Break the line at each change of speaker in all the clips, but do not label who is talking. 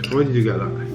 Where did you get that?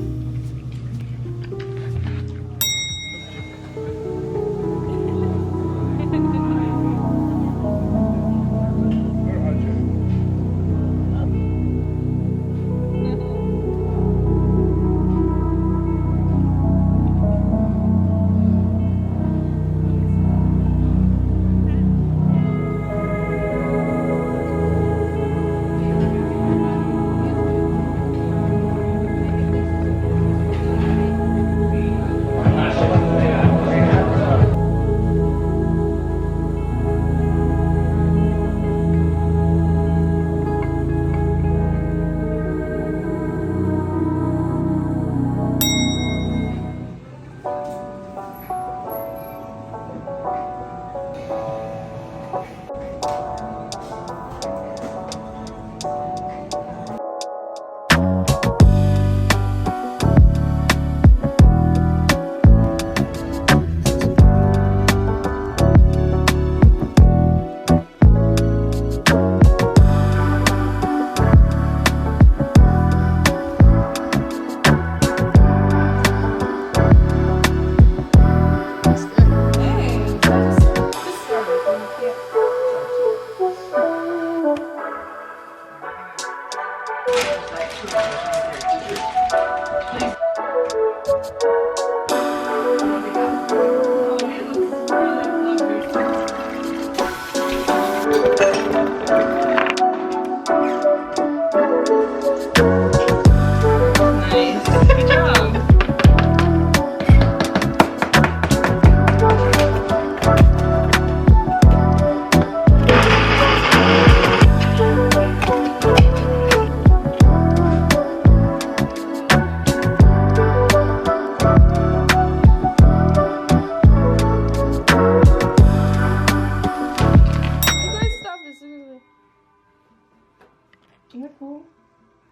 Isn't it cool?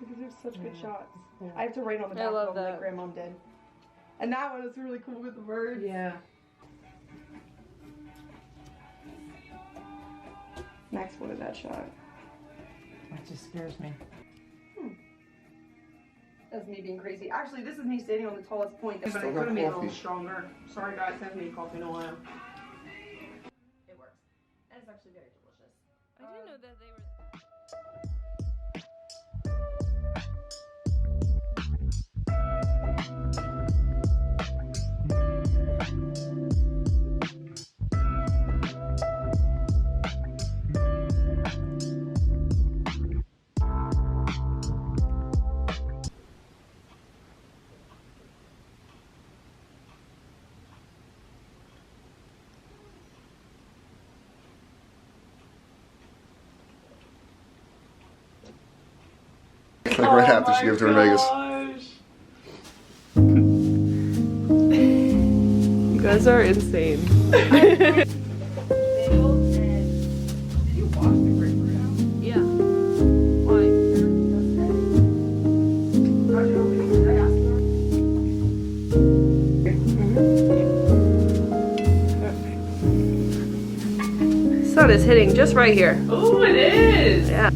Because there's such good shots. Yeah. I have to write on the back of them like Grandmom did. And that one is really cool with the birds. Yeah. Max wanted that shot.
That just scares me.
That's me being crazy. Actually, this is me standing on the tallest point, but it could have made it a little stronger. Sorry guys, I haven't made coffee in a while. It works. And it's actually very delicious. I didn't know that they were...
Like right after she gives her in Vegas.
You guys are insane.
Did you wash the grapefruit out?
Yeah. Why? Sun is hitting just right here.
Oh, it is!
Yeah.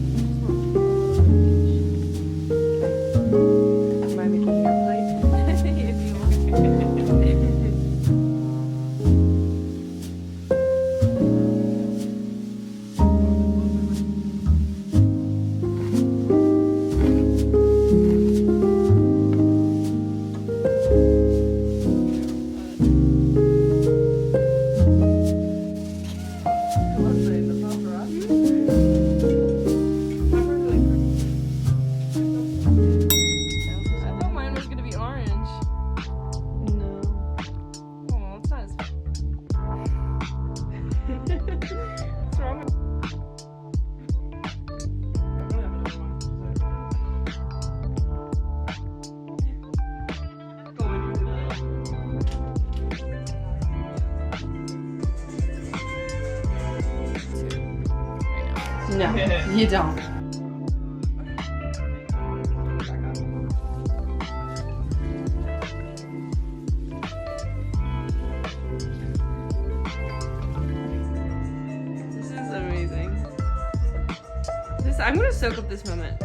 No, you don't.
This is amazing. I'm gonna soak up this moment.